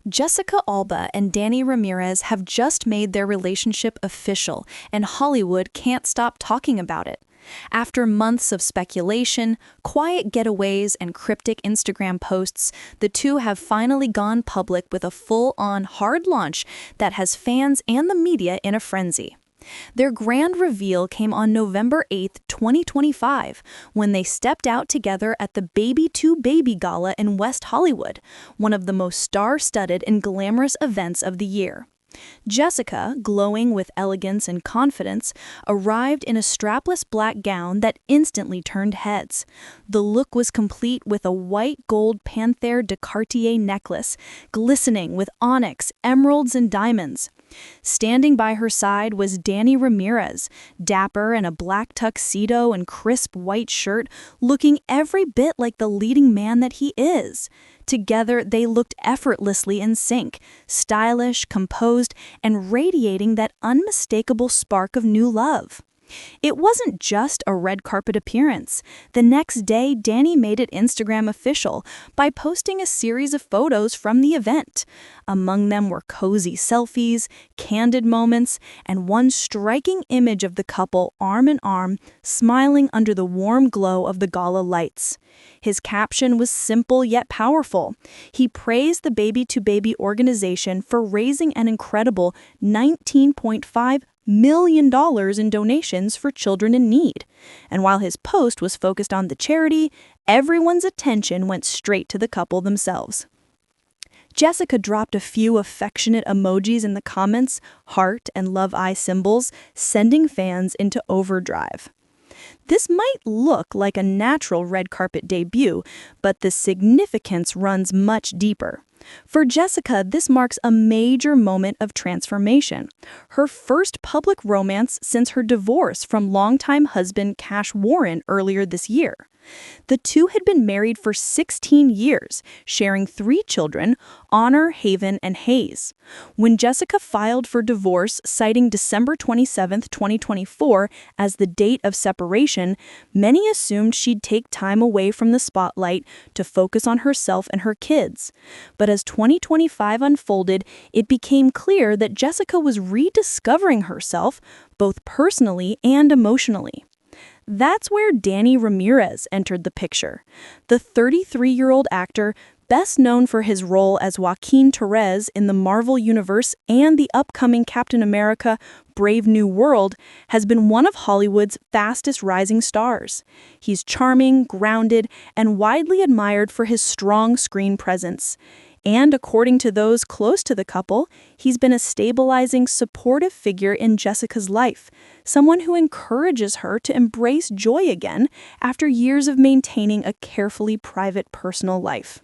Jessica Alba and Danny Ramirez have just made their relationship official, and Hollywood can't stop talking about it. After months of speculation, quiet getaways, and cryptic Instagram posts, the two have finally gone public with a full-on hard launch that has fans and the media in a frenzy. Their grand reveal came on November 8, 2025, when they stepped out together at the Baby2Baby Gala in West Hollywood, one of the most star-studded and glamorous events of the year. Jessica, glowing with elegance and confidence, arrived in a strapless black gown that instantly turned heads. The look was complete with a white gold Panthère de Cartier necklace, glistening with onyx, emeralds, and diamonds. Standing by her side was Danny Ramirez, dapper in a black tuxedo and crisp white shirt, looking every bit like the leading man that he is. Together, they looked effortlessly in sync, stylish, composed, and radiating that unmistakable spark of new love. It wasn't just a red carpet appearance. The next day, Danny made it Instagram official by posting a series of photos from the event. Among them were cozy selfies, candid moments, and one striking image of the couple arm in arm, smiling under the warm glow of the gala lights. His caption was simple yet powerful. He praised the Baby2Baby organization for raising an incredible $19.5 million in donations for children in need. And while his post was focused on the charity, everyone's attention went straight to the couple themselves. Jessica dropped a few affectionate emojis in the comments, heart and love eye symbols, sending fans into overdrive. This might look like a natural red carpet debut, but the significance runs much deeper. For Jessica, this marks a major moment of transformation. Her first public romance since her divorce from longtime husband Cash Warren earlier this year. The two had been married for 16 years, sharing 3 children, Honor, Haven, and Hayes. When Jessica filed for divorce, citing December 27, 2024 as the date of separation, many assumed she'd take time away from the spotlight to focus on herself and her kids. But as 2025 unfolded, it became clear that Jessica was rediscovering herself, both personally and emotionally. That's where Danny Ramirez entered the picture. The 33-year-old actor, best known for his role as Joaquin Torres in the Marvel Universe and the upcoming Captain America: Brave New World, has been one of Hollywood's fastest rising stars. He's charming, grounded, and widely admired for his strong screen presence. And according to those close to the couple, he's been a stabilizing, supportive figure in Jessica's life, someone who encourages her to embrace joy again after years of maintaining a carefully private personal life.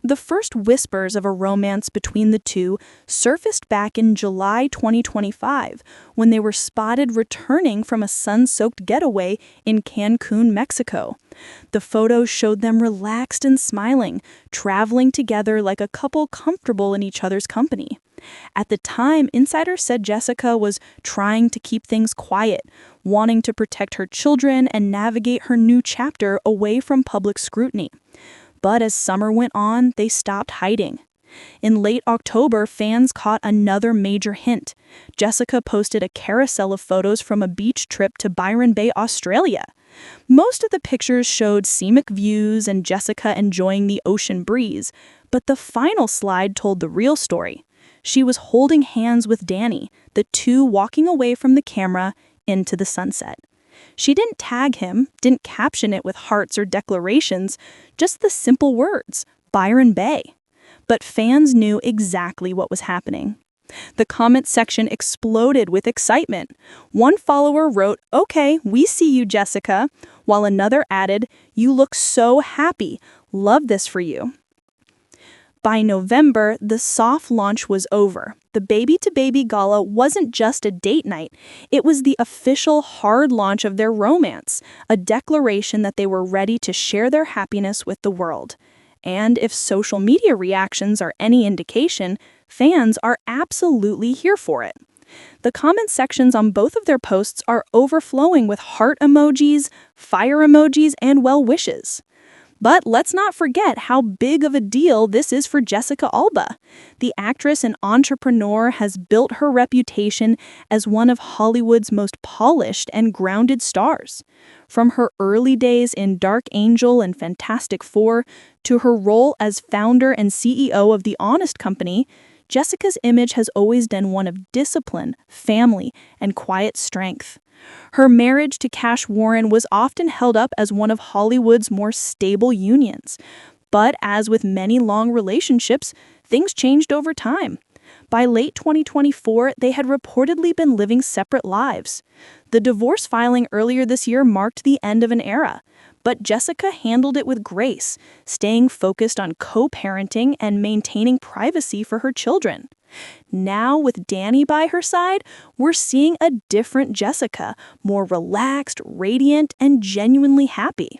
The first whispers of a romance between the two surfaced back in July 2025, when they were spotted returning from a sun-soaked getaway in Cancun, Mexico. The photos showed them relaxed and smiling, traveling together like a couple comfortable in each other's company. At the time, insiders said Jessica was trying to keep things quiet, wanting to protect her children and navigate her new chapter away from public scrutiny. But as summer went on, they stopped hiding. In late October, fans caught another major hint. Jessica posted a carousel of photos from a beach trip to Byron Bay, Australia. Most of the pictures showed scenic views and Jessica enjoying the ocean breeze, but the final slide told the real story. She was holding hands with Danny, the two walking away from the camera into the sunset. She didn't tag him, didn't caption it with hearts or declarations, just the simple words, Byron Bay. But fans knew exactly what was happening. The comment section exploded with excitement. One follower wrote, "Okay, we see you, Jessica," while another added, "You look so happy. Love this for you." By November, the soft launch was over. The Baby2Baby Gala wasn't just a date night. It was the official hard launch of their romance, a declaration that they were ready to share their happiness with the world. And if social media reactions are any indication, fans are absolutely here for it. The comment sections on both of their posts are overflowing with heart emojis, fire emojis, and well wishes. But let's not forget how big of a deal this is for Jessica Alba. The actress and entrepreneur has built her reputation as one of Hollywood's most polished and grounded stars. From her early days in Dark Angel and Fantastic Four to her role as founder and CEO of The Honest Company, Jessica's image has always been one of discipline, family, and quiet strength. Her marriage to Cash Warren was often held up as one of Hollywood's more stable unions. But as with many long relationships, things changed over time. By late 2024, they had reportedly been living separate lives. The divorce filing earlier this year marked the end of an era. But Jessica handled it with grace, staying focused on co-parenting and maintaining privacy for her children. Now, with Danny by her side, we're seeing a different Jessica, more relaxed, radiant, and genuinely happy.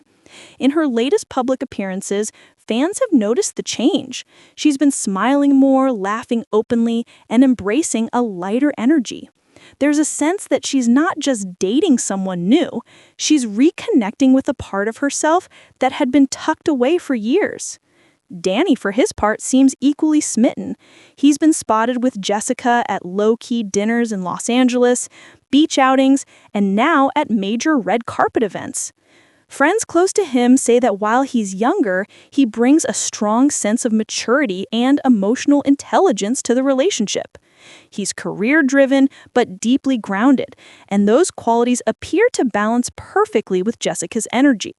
In her latest public appearances, fans have noticed the change. She's been smiling more, laughing openly, and embracing a lighter energy. There's a sense that she's not just dating someone new, she's reconnecting with a part of herself that had been tucked away for years. Danny, for his part, seems equally smitten. He's been spotted with Jessica at low-key dinners in Los Angeles, beach outings, and now at major red carpet events. Friends close to him say that while he's younger, he brings a strong sense of maturity and emotional intelligence to the relationship. He's career-driven but deeply grounded, and those qualities appear to balance perfectly with Jessica's energy.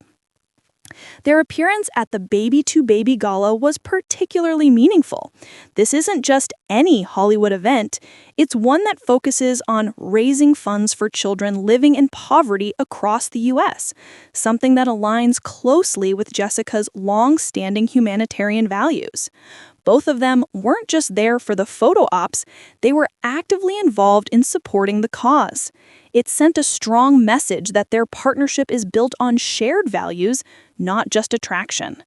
Their appearance at the Baby2Baby Gala was particularly meaningful. This isn't just any Hollywood event, it's one that focuses on raising funds for children living in poverty across the U.S., something that aligns closely with Jessica's long-standing humanitarian values. Both of them weren't just there for the photo ops, they were actively involved in supporting the cause. It sent a strong message that their partnership is built on shared values, not just attraction.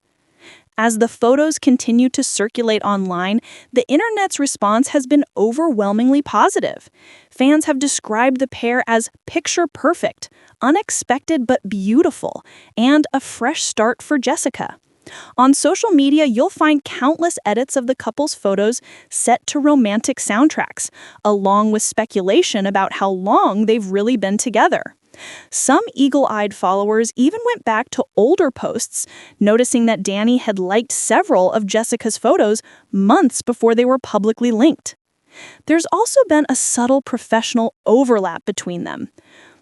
As the photos continue to circulate online, the internet's response has been overwhelmingly positive. Fans have described the pair as picture-perfect, unexpected but beautiful, and a fresh start for Jessica. On social media, you'll find countless edits of the couple's photos set to romantic soundtracks, along with speculation about how long they've really been together. Some eagle-eyed followers even went back to older posts, noticing that Danny had liked several of Jessica's photos months before they were publicly linked. There's also been a subtle professional overlap between them.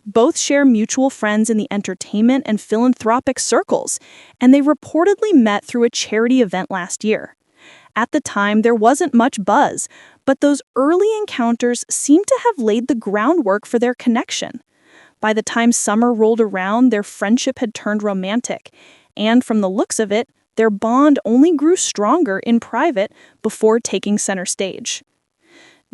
Both share mutual friends in the entertainment and philanthropic circles, and they reportedly met through a charity event last year. At the time, there wasn't much buzz, but those early encounters seemed to have laid the groundwork for their connection. By the time summer rolled around, their friendship had turned romantic, and from the looks of it, their bond only grew stronger in private before taking center stage.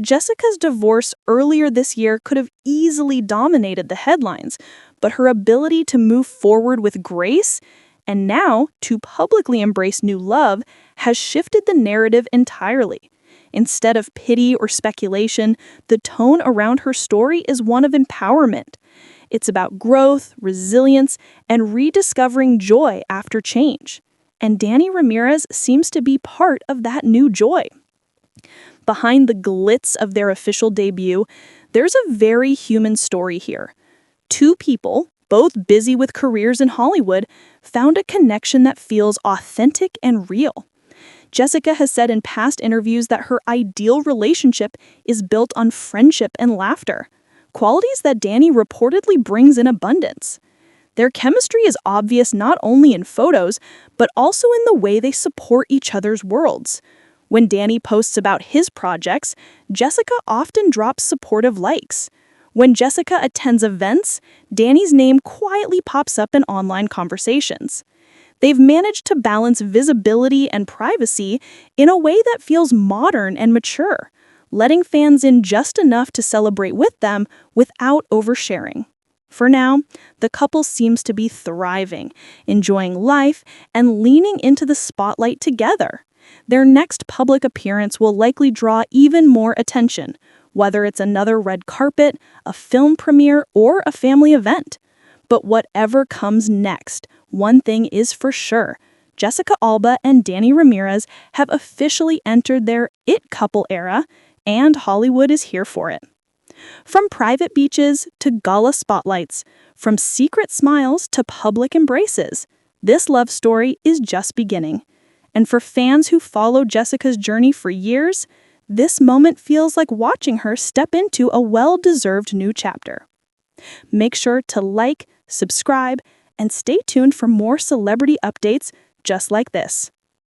Jessica's divorce earlier this year could have easily dominated the headlines, but her ability to move forward with grace and now to publicly embrace new love has shifted the narrative entirely. Instead of pity or speculation, the tone around her story is one of empowerment. It's about growth, resilience, and rediscovering joy after change. And Danny Ramirez seems to be part of that new joy. Behind the glitz of their official debut, there's a very human story here. Two people, both busy with careers in Hollywood, found a connection that feels authentic and real. Jessica has said in past interviews that her ideal relationship is built on friendship and laughter, qualities that Danny reportedly brings in abundance. Their chemistry is obvious not only in photos, but also in the way they support each other's worlds. When Danny posts about his projects, Jessica often drops supportive likes. When Jessica attends events, Danny's name quietly pops up in online conversations. They've managed to balance visibility and privacy in a way that feels modern and mature, letting fans in just enough to celebrate with them without oversharing. For now, the couple seems to be thriving, enjoying life, and leaning into the spotlight together. Their next public appearance will likely draw even more attention, whether it's another red carpet, a film premiere, or a family event. But whatever comes next, one thing is for sure: Jessica Alba and Danny Ramirez have officially entered their it couple era, and Hollywood is here for it. From private beaches to gala spotlights, from secret smiles to public embraces, this love story is just beginning. And for fans who followed Jessica's journey for years, this moment feels like watching her step into a well-deserved new chapter. Make sure to like, subscribe, and stay tuned for more celebrity updates just like this.